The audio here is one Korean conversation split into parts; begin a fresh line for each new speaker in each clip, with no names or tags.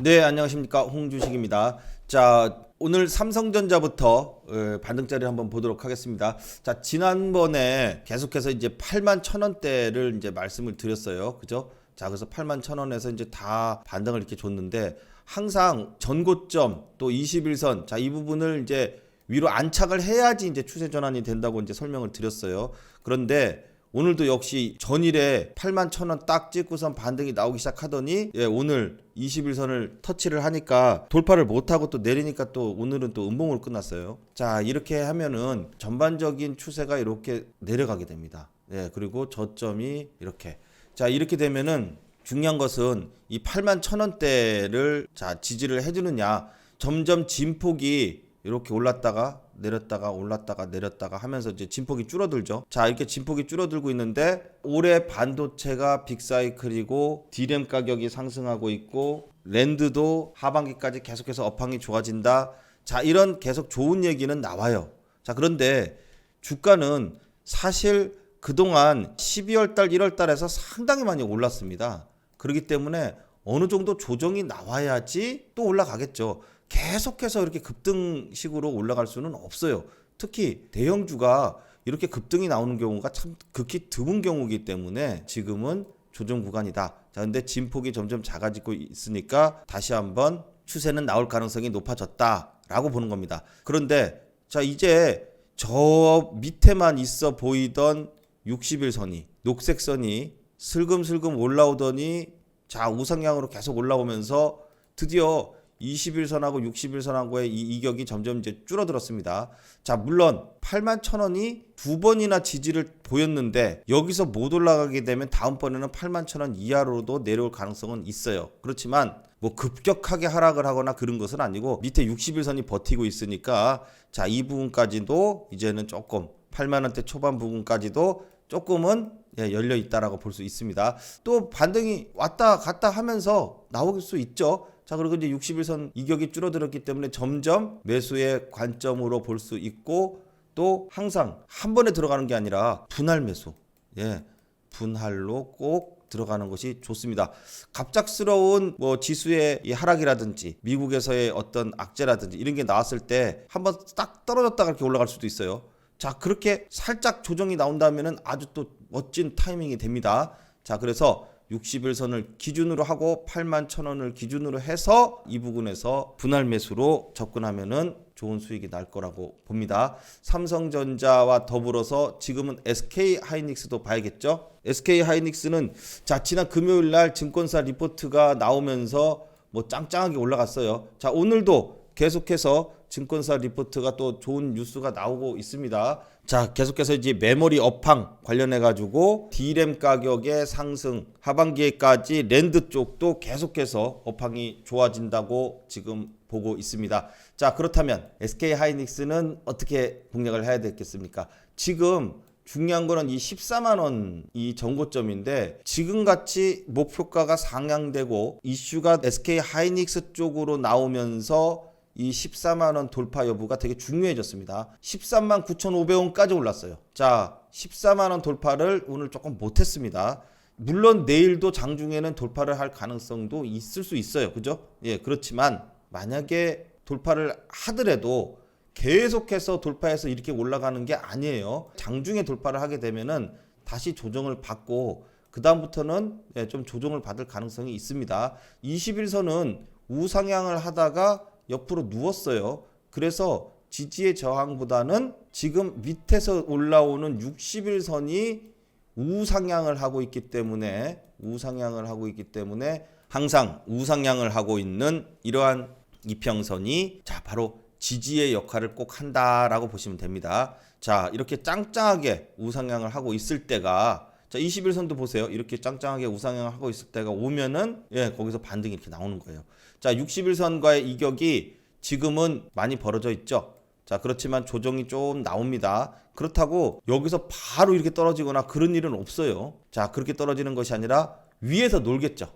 네, 안녕하십니까. 홍주식입니다. 자, 오늘 삼성전자부터 반등자리를 한번 보도록 하겠습니다. 자, 지난번에 계속해서 이제 8만 1,000원대를 이제 말씀을 드렸어요. 그죠? 자, 그래서 8만 1,000원에서 이제 다 반등을 이렇게 줬는데 항상 전고점 또 21선, 자, 이 부분을 이제 위로 안착을 해야지 이제 추세 전환이 된다고 이제 설명을 드렸어요. 그런데 오늘도 역시 전일에 8만 1,000원 딱 찍고선 반등이 나오기 시작하더니 오늘 21선을 터치를 하니까 돌파를 못하고 또 내리니까 또 오늘은 또 음봉으로 끝났어요. 자, 이렇게 하면은 전반적인 추세가 이렇게 내려가게 됩니다. 그리고 저점이 이렇게. 자, 이렇게 되면은 중요한 것은 이 8만 1,000원대를 자, 지지를 해주느냐. 점점 진폭이 이렇게 올랐다가 내렸다가 올랐다가 내렸다가 하면서 이제 진폭이 줄어들죠. 자, 이렇게 진폭이 줄어들고 있는데 올해 반도체가 빅사이클이고 D램 가격이 상승하고 있고 랜드도 하반기까지 계속해서 업황이 좋아진다. 자, 이런 계속 좋은 얘기는 나와요. 자, 그런데 주가는 사실 그동안 12월 달 1월 달에서 상당히 많이 올랐습니다. 그렇기 때문에 어느 정도 조정이 나와야지 또 올라가겠죠. 계속해서 이렇게 급등식으로 올라갈 수는 없어요. 특히 대형주가 이렇게 급등이 나오는 경우가 참 극히 드문 경우이기 때문에 지금은 조정 구간이다. 자, 근데 진폭이 점점 작아지고 있으니까 다시 한번 추세는 나올 가능성이 높아졌다라고 보는 겁니다. 그런데 자, 이제 저 밑에만 있어 보이던 60일선이 녹색선이 슬금슬금 올라오더니 자, 우상향으로 계속 올라오면서 드디어 21선하고 61선하고의 이 이격이 점점 이제 줄어들었습니다. 자, 물론 8만 1,000원이 두 번이나 지지를 보였는데 여기서 못 올라가게 되면 다음번에는 8만 1,000원 이하로도 내려올 가능성은 있어요. 그렇지만 뭐 급격하게 하락을 하거나 그런 것은 아니고 밑에 60일선이 버티고 있으니까 자, 이 부분까지도 이제는 조금 8만 원대 초반 부분까지도 조금은 열려 있다라고 볼 수 있습니다. 또 반등이 왔다 갔다 하면서 나올 수 있죠. 자, 그리고 이제 60일선 이격이 줄어들었기 때문에 점점 매수의 관점으로 볼 수 있고 또 항상 한 번에 들어가는 게 아니라 분할 매수, 분할로 꼭 들어가는 것이 좋습니다. 갑작스러운 뭐 지수의 이 하락이라든지 미국에서의 어떤 악재라든지 이런 게 나왔을 때 한번 딱 떨어졌다가 이렇게 올라갈 수도 있어요. 자, 그렇게 살짝 조정이 나온다면은 아주 또 멋진 타이밍이 됩니다. 자, 그래서 60일선을 기준으로 하고 8만 1,000원을 기준으로 해서 이 부분에서 분할 매수로 접근하면은 좋은 수익이 날 거라고 봅니다. 삼성전자와 더불어서 지금은 SK하이닉스도 봐야겠죠. SK하이닉스는 자, 지난 금요일 날 증권사 리포트가 나오면서 뭐 짱짱하게 올라갔어요. 자, 오늘도 계속해서 증권사 리포트가 또 좋은 뉴스가 나오고 있습니다. 자, 계속해서 이제 메모리 업황 관련해 가지고 D램 가격의 상승, 하반기에까지 랜드 쪽도 계속해서 업황이 좋아진다고 지금 보고 있습니다. 자, 그렇다면 SK하이닉스는 어떻게 공략을 해야 되겠습니까? 지금 중요한 거는 이 14만 원 이 전고점인데 지금같이 목표가가 상향되고 이슈가 SK하이닉스 쪽으로 나오면서 이 14만 원 돌파 여부가 되게 중요해졌습니다. 13만 9,500원까지 올랐어요. 자, 14만 원 돌파를 오늘 조금 못했습니다. 물론 내일도 장중에는 돌파를 할 가능성도 있을 수 있어요. 그죠? 그렇지만 만약에 돌파를 하더라도 계속해서 돌파해서 이렇게 올라가는 게 아니에요. 장중에 돌파를 하게 되면은 다시 조정을 받고 그 다음부터는 좀 조정을 받을 가능성이 있습니다. 21선은 우상향을 하다가 옆으로 누웠어요. 그래서 지지의 저항보다는 지금 밑에서 올라오는 60일선이 우상향을 하고 있기 때문에 항상 우상향을 하고 있는 이러한 이평선이 자, 바로 지지의 역할을 꼭 한다라고 보시면 됩니다. 자, 이렇게 짱짱하게 우상향을 하고 있을 때가 자, 21선도 보세요. 이렇게 짱짱하게 우상향을 하고 있을 때가 오면은 거기서 반등이 이렇게 나오는 거예요. 자, 61선과의 이격이 지금은 많이 벌어져 있죠. 자, 그렇지만 조정이 좀 나옵니다. 그렇다고 여기서 바로 이렇게 떨어지거나 그런 일은 없어요. 자, 그렇게 떨어지는 것이 아니라 위에서 놀겠죠.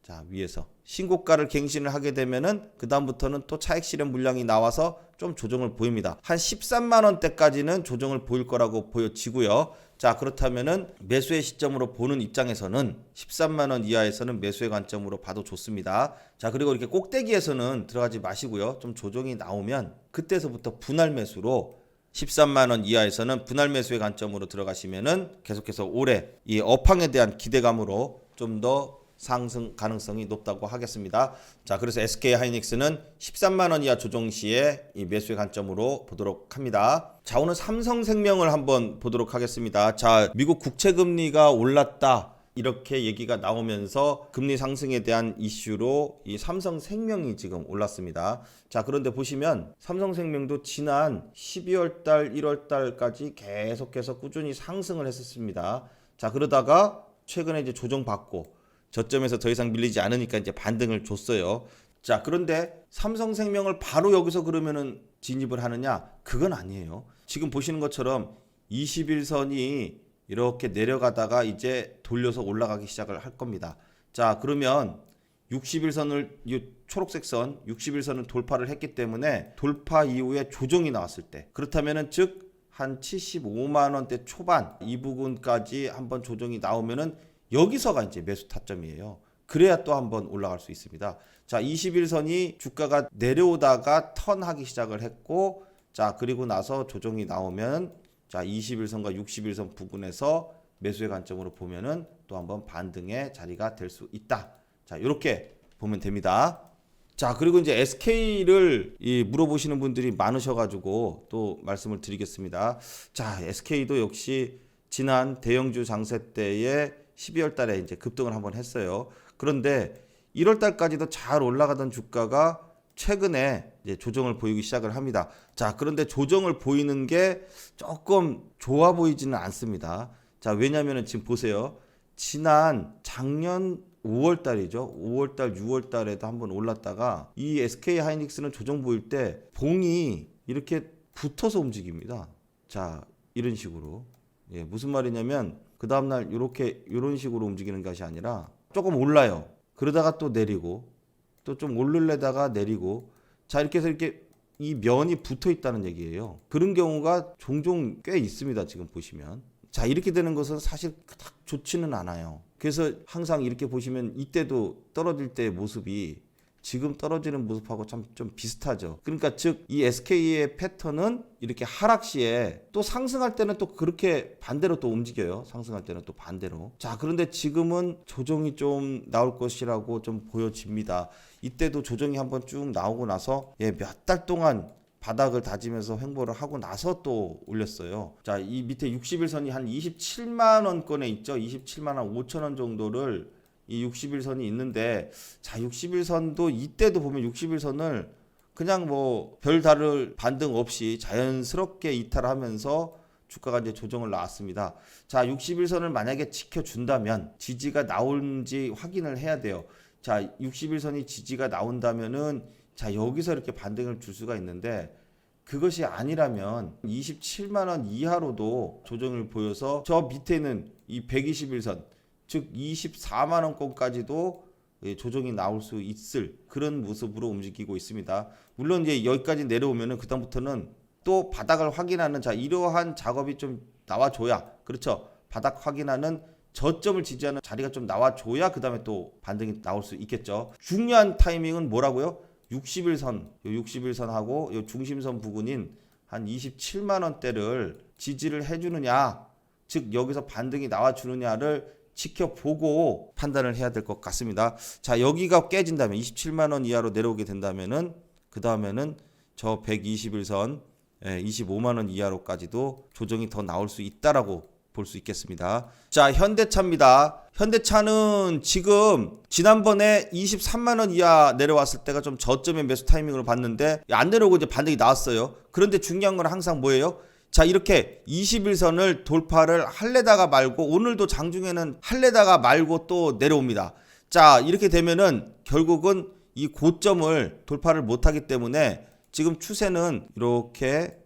자, 위에서 신고가를 갱신을 하게 되면은 그 다음부터는 또 차익 실현 물량이 나와서 좀 조정을 보입니다. 한 13만 원대까지는 조정을 보일 거라고 보여지고요. 자, 그렇다면은 매수의 시점으로 보는 입장에서는 13만 원 이하에서는 매수의 관점으로 봐도 좋습니다. 자, 그리고 이렇게 꼭대기에서는 들어가지 마시고요. 좀 조정이 나오면 그때서부터 분할 매수로 13만 원 이하에서는 분할 매수의 관점으로 들어가시면은 계속해서 올해 이 업황에 대한 기대감으로 좀 더 상승 가능성이 높다고 하겠습니다. 자, 그래서 SK 하이닉스는 13만 원 이하 조정 시에 이 매수의 관점으로 보도록 합니다. 자, 오늘 삼성생명을 한번 보도록 하겠습니다. 자, 미국 국채 금리가 올랐다. 이렇게 얘기가 나오면서 금리 상승에 대한 이슈로 이 삼성생명이 지금 올랐습니다. 자, 그런데 보시면 삼성생명도 지난 12월 달, 1월 달까지 계속해서 꾸준히 상승을 했었습니다. 자, 그러다가 최근에 이제 조정받고 저점에서 더 이상 밀리지 않으니까 이제 반등을 줬어요. 자, 그런데 삼성생명을 바로 여기서 그러면은 진입을 하느냐? 그건 아니에요. 지금 보시는 것처럼 21선이 이렇게 내려가다가 이제 돌려서 올라가기 시작을 할 겁니다. 자, 그러면 61선을 이 초록색 선 61선을 돌파를 했기 때문에 돌파 이후에 조정이 나왔을 때 그렇다면은 즉 한 75만 원대 초반 이 부분까지 한번 조정이 나오면은 여기서가 이제 매수 타점이에요. 그래야 또 한번 올라갈 수 있습니다. 자, 21선이 주가가 내려오다가 턴하기 시작을 했고, 자, 그리고 나서 조정이 나오면 자, 21선과 61선 부근에서 매수의 관점으로 보면은 또 한번 반등의 자리가 될 수 있다. 자, 이렇게 보면 됩니다. 자, 그리고 이제 SK를 물어보시는 분들이 많으셔가지고 또 말씀을 드리겠습니다. 자, SK도 역시 지난 대형주 장세 때에 12월 달에 이제 급등을 한번 했어요. 그런데 1월 달까지도 잘 올라가던 주가가 최근에 이제 조정을 보이기 시작을 합니다. 자, 그런데 조정을 보이는 게 조금 좋아 보이지는 않습니다. 자, 왜냐면은 지금 보세요. 작년 5월 달이죠. 5월 달, 6월 달에도 한번 올랐다가 이 SK 하이닉스는 조정 보일 때 봉이 이렇게 붙어서 움직입니다. 자, 이런 식으로. 예, 무슨 말이냐면 그 다음날 이런 식으로 움직이는 것이 아니라 조금 올라요. 그러다가 또 내리고 또 좀 오르려다가 내리고 자, 이렇게 해서 이렇게 이 면이 붙어 있다는 얘기예요. 그런 경우가 종종 꽤 있습니다. 지금 보시면. 자, 이렇게 되는 것은 사실 딱 좋지는 않아요. 그래서 항상 이렇게 보시면 이때도 떨어질 때의 모습이 지금 떨어지는 모습하고 좀 비슷하죠. 그러니까 즉 이 SK의 패턴은 이렇게 하락 시에 또 상승할 때는 또 그렇게 반대로 또 움직여요. 상승할 때는 또 반대로. 자, 그런데 지금은 조정이 좀 나올 것이라고 좀 보여집니다. 이때도 조정이 한번 쭉 나오고 나서 몇 달 동안 바닥을 다지면서 횡보를 하고 나서 또 올렸어요. 자, 이 밑에 61선이 한 27만 원권에 있죠. 27만 원 5천 원 정도를 이 61선이 있는데 자, 61선도 이때도 보면 61선을 그냥 뭐 별다른 반등 없이 자연스럽게 이탈하면서 주가가 이제 조정을 나왔습니다. 자, 61선을 만약에 지켜준다면 지지가 나올지 확인을 해야 돼요. 자, 61선이 지지가 나온다면은 자, 여기서 이렇게 반등을 줄 수가 있는데 그것이 아니라면 27만 원 이하로도 조정을 보여서 저 밑에는 이 121선 즉 24만 원권까지도 조정이 나올 수 있을 그런 모습으로 움직이고 있습니다. 물론 이제 여기까지 내려오면은 그다음부터는 또 바닥을 확인하는 자, 이러한 작업이 좀 나와줘야, 그렇죠? 바닥 확인하는 저점을 지지하는 자리가 좀 나와줘야 그 다음에 또 반등이 나올 수 있겠죠. 중요한 타이밍은 뭐라고요? 61선, 61선하고 요 중심선 부근인 한 27만 원대를 지지를 해주느냐, 즉 여기서 반등이 나와주느냐를 지켜보고 판단을 해야 될 것 같습니다. 자, 여기가 깨진다면 27만 원 이하로 내려오게 된다면은 그 다음에는 저 121선 25만 원 이하로까지도 조정이 더 나올 수 있다라고 볼 수 있겠습니다. 자, 현대차입니다. 현대차는 지금 지난번에 23만 원 이하 내려왔을 때가 좀 저점의 매수 타이밍으로 봤는데 안 내려오고 이제 반등이 나왔어요. 그런데 중요한 건 항상 뭐예요? 자, 이렇게 21선을 돌파를 할래다가 말고 오늘도 장중에는 할래다가 말고 또 내려옵니다. 자, 이렇게 되면은 결국은 이 고점을 돌파를 못하기 때문에 지금 추세는 이렇게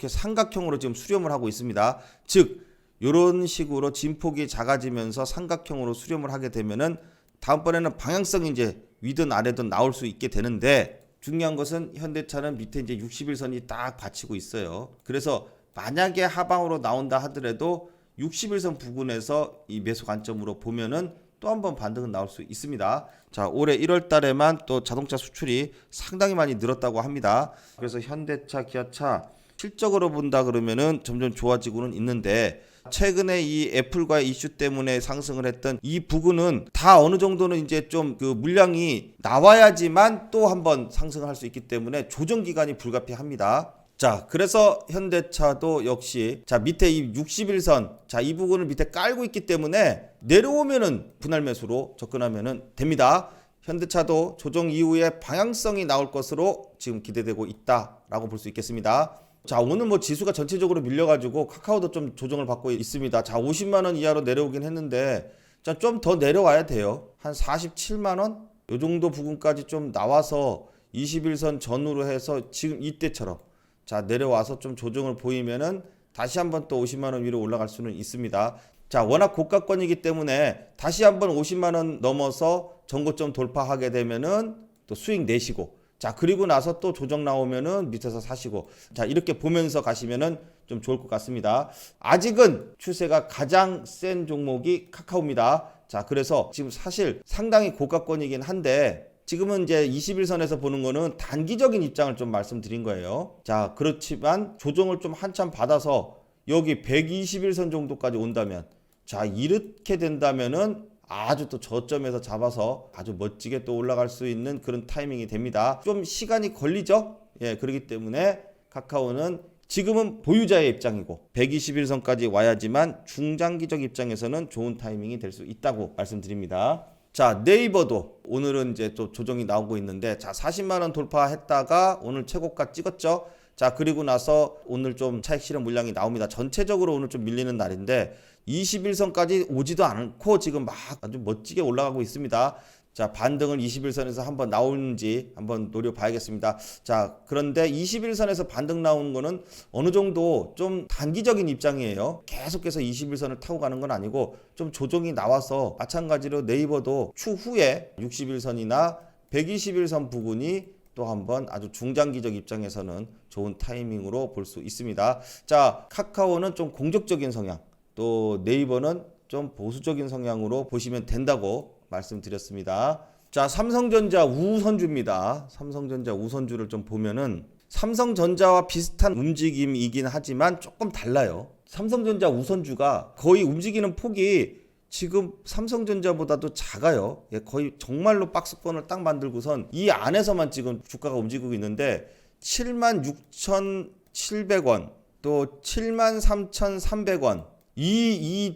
삼각형으로 지금 수렴을 하고 있습니다. 즉 이런 식으로 진폭이 작아지면서 삼각형으로 수렴을 하게 되면은 다음번에는 방향성이 이제 위든 아래든 나올 수 있게 되는데 중요한 것은 현대차는 밑에 이제 61선이 딱 받치고 있어요. 그래서 만약에 하방으로 나온다 하더라도 60일선 부근에서 이 매수 관점으로 보면은 또 한 번 반등은 나올 수 있습니다. 자, 올해 1월 달에만 또 자동차 수출이 상당히 많이 늘었다고 합니다. 그래서 현대차, 기아차 실적으로 본다 그러면은 점점 좋아지고는 있는데, 최근에 이 애플과의 이슈 때문에 상승을 했던 이 부분은 다 어느 정도는 이제 좀 그 물량이 나와야지만 또 한번 상승할 수 있기 때문에 조정 기간이 불가피합니다. 자, 그래서 현대차도 역시 자, 밑에 이 60일선 자, 이 부분을 밑에 깔고 있기 때문에 내려오면은 분할 매수로 접근하면은 됩니다. 현대차도 조정 이후에 방향성이 나올 것으로 지금 기대되고 있다라고 볼 수 있겠습니다. 자, 오늘 뭐 지수가 전체적으로 밀려가지고 카카오도 좀 조정을 받고 있습니다. 자, 50만 원 이하로 내려오긴 했는데, 자, 좀 더 내려와야 돼요. 한 47만 원? 요 정도 부분까지 좀 나와서 21선 전후로 해서 지금 이때처럼 자, 내려와서 좀 조정을 보이면은 다시 한번 또 50만 원 위로 올라갈 수는 있습니다. 자, 워낙 고가권이기 때문에 다시 한번 50만 원 넘어서 전고점 돌파하게 되면은 또 수익 내시고, 자, 그리고 나서 또 조정 나오면은 밑에서 사시고, 자, 이렇게 보면서 가시면은 좀 좋을 것 같습니다. 아직은 추세가 가장 센 종목이 카카오입니다. 자, 그래서 지금 사실 상당히 고가권이긴 한데, 지금은 이제 21선에서 보는 거는 단기적인 입장을 좀 말씀드린 거예요. 자, 그렇지만 조정을 좀 한참 받아서 여기 121선 정도까지 온다면, 자, 이렇게 된다면은 아주 또 저점에서 잡아서 아주 멋지게 또 올라갈 수 있는 그런 타이밍이 됩니다. 좀 시간이 걸리죠? 예, 그렇기 때문에 카카오는 지금은 보유자의 입장이고 121선까지 와야지만 중장기적 입장에서는 좋은 타이밍이 될 수 있다고 말씀드립니다. 자, 네이버도 오늘은 이제 또 조정이 나오고 있는데, 자, 40만 원 돌파했다가 오늘 최고가 찍었죠. 자, 그리고 나서 오늘 좀 차익 실현 물량이 나옵니다. 전체적으로 오늘 좀 밀리는 날인데 21선까지 오지도 않고 지금 막 아주 멋지게 올라가고 있습니다. 자, 반등을 21선에서 한번 나오는지 한번 노려봐야겠습니다. 자, 그런데 21선에서 반등 나오는 거는 어느 정도 좀 단기적인 입장이에요. 계속해서 21선을 타고 가는 건 아니고 좀 조정이 나와서, 마찬가지로 네이버도 추후에 61선이나 121선 부근이 또 한번 아주 중장기적 입장에서는 좋은 타이밍으로 볼 수 있습니다. 자, 카카오는 좀 공격적인 성향, 또 네이버는 좀 보수적인 성향으로 보시면 된다고 말씀드렸습니다. 자, 삼성전자 우선주입니다. 삼성전자 우선주를 좀 보면은 삼성전자와 비슷한 움직임이긴 하지만 조금 달라요. 삼성전자 우선주가 거의 움직이는 폭이 지금 삼성전자보다도 작아요. 예, 거의 정말로 박스권을 딱 만들고선 이 안에서만 지금 주가가 움직이고 있는데 76,700원 또 73,300원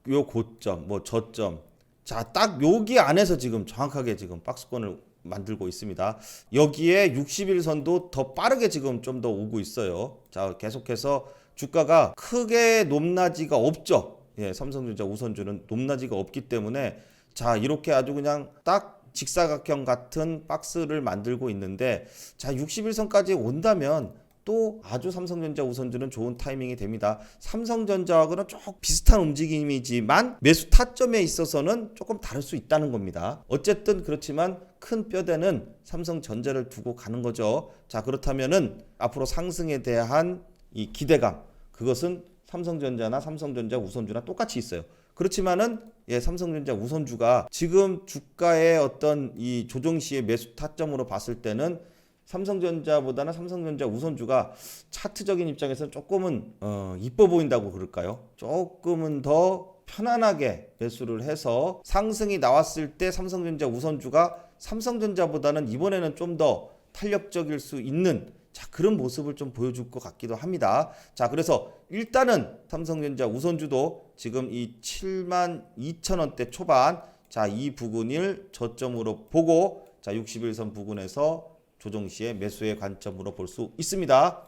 요 고점, 뭐 저점, 자, 딱 여기 안에서 지금 정확하게 지금 박스권을 만들고 있습니다. 여기에 60일선도 더 빠르게 지금 좀 더 오고 있어요. 자, 계속해서 주가가 크게 높낮이가 없죠. 예, 삼성전자 우선주는 높낮이가 없기 때문에, 자, 이렇게 아주 그냥 딱 직사각형 같은 박스를 만들고 있는데, 자, 60일선까지 온다면 또 아주 삼성전자 우선주는 좋은 타이밍이 됩니다. 삼성전자하고는 조금 비슷한 움직임이지만 매수 타점에 있어서는 조금 다를 수 있다는 겁니다. 어쨌든 그렇지만 큰 뼈대는 삼성전자를 두고 가는 거죠. 자, 그렇다면은 앞으로 상승에 대한 이 기대감, 그것은 삼성전자나 삼성전자 우선주나 똑같이 있어요. 그렇지만은 예, 삼성전자 우선주가 지금 주가의 어떤 이 조정 시의 매수 타점으로 봤을 때는 삼성전자보다는 삼성전자 우선주가 차트적인 입장에서는 조금은 이뻐 보인다고 그럴까요? 조금은 더 편안하게 매수를 해서 상승이 나왔을 때 삼성전자 우선주가 삼성전자보다는 이번에는 좀 더 탄력적일 수 있는, 자, 그런 모습을 좀 보여줄 것 같기도 합니다. 자, 그래서 일단은 삼성전자 우선주도 지금 이 72,000원대 초반, 자, 이 부근을 저점으로 보고, 자, 61선 부근에서 조정 시에 매수의 관점으로 볼 수 있습니다.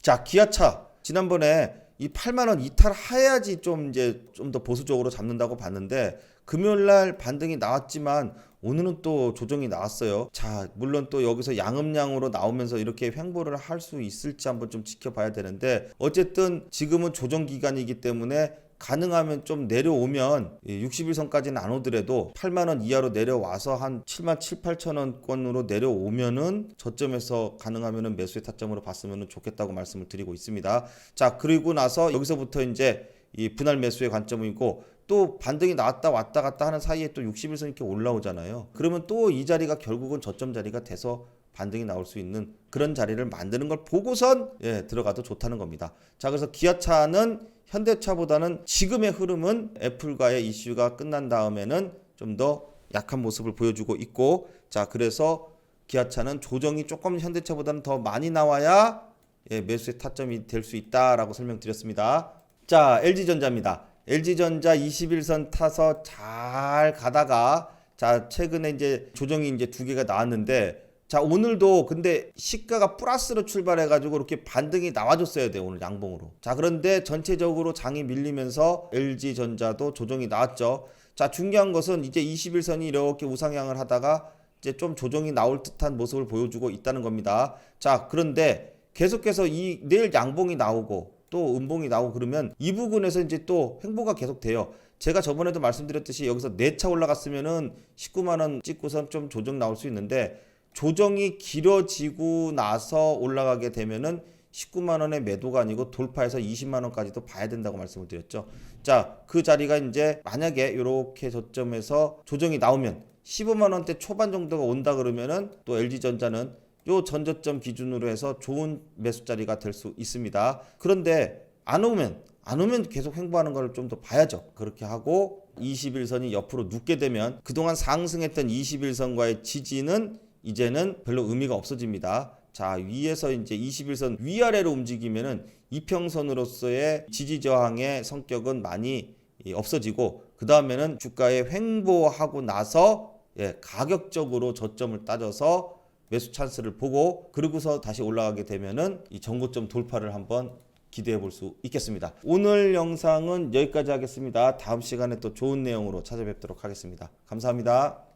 자, 기아차 지난번에 이 8만 원 이탈해야지 좀 더 보수적으로 잡는다고 봤는데 금요일 날 반등이 나왔지만 오늘은 또 조정이 나왔어요. 자, 물론 또 여기서 양음량으로 나오면서 이렇게 횡보를 할 수 있을지 한번 좀 지켜봐야 되는데, 어쨌든 지금은 조정 기간이기 때문에 가능하면 좀 내려오면 60일선까지는 안 오더라도 8만 원 이하로 내려와서 한 7만 7, 8천 원권으로 내려오면은 저점에서 가능하면은 매수의 타점으로 봤으면 좋겠다고 말씀을 드리고 있습니다. 자, 그리고 나서 여기서부터 이제 이 분할 매수의 관점이고 또 반등이 나왔다 왔다 갔다 하는 사이에 또 60일선 이렇게 올라오잖아요. 그러면 또 이 자리가 결국은 저점 자리가 돼서 반등이 나올 수 있는 그런 자리를 만드는 걸 보고선 들어가도 좋다는 겁니다. 자, 그래서 기아차는 현대차보다는 지금의 흐름은 애플과의 이슈가 끝난 다음에는 좀 더 약한 모습을 보여주고 있고, 자, 그래서 기아차는 조정이 조금 현대차보다는 더 많이 나와야 매수의 타점이 될 수 있다라고 설명드렸습니다. 자, LG전자입니다. LG전자 21선 타서 잘 가다가 자, 최근에 이제 조정이 이제 두 개가 나왔는데, 자, 오늘도 근데 시가가 플러스로 출발해 가지고 이렇게 반등이 나와줬어야 돼요, 오늘 양봉으로. 자, 그런데 전체적으로 장이 밀리면서 LG전자도 조정이 나왔죠. 자, 중요한 것은 이제 21선이 이렇게 우상향을 하다가 이제 좀 조정이 나올 듯한 모습을 보여주고 있다는 겁니다. 자, 그런데 계속해서 내일 양봉이 나오고 또 음봉이 나오고 그러면 이 부분에서 이제 또 횡보가 계속 돼요. 제가 저번에도 말씀드렸듯이 여기서 4차 올라갔으면은 19만 원 찍고선 좀 조정 나올 수 있는데, 조정이 길어지고 나서 올라가게 되면은 19만 원의 매도가 아니고 돌파해서 20만 원까지도 봐야 된다고 말씀을 드렸죠. 자, 그 자리가 이제 만약에 이렇게 저점에서 조정이 나오면 15만 원대 초반 정도가 온다 그러면은 또 LG전자는 요 전저점 기준으로 해서 좋은 매수 자리가 될 수 있습니다. 그런데 안 오면 계속 횡보하는 걸 좀 더 봐야죠. 그렇게 하고 21선이 옆으로 눕게 되면 그동안 상승했던 21선과의 지지는 이제는 별로 의미가 없어집니다. 자, 위에서 이제 21선 위아래로 움직이면은 이평선으로서의 지지 저항의 성격은 많이 없어지고, 그 다음에는 주가에 횡보하고 나서 가격적으로 저점을 따져서 매수 찬스를 보고 그러고서 다시 올라가게 되면은 이 전고점 돌파를 한번 기대해 볼 수 있겠습니다. 오늘 영상은 여기까지 하겠습니다. 다음 시간에 또 좋은 내용으로 찾아뵙도록 하겠습니다. 감사합니다.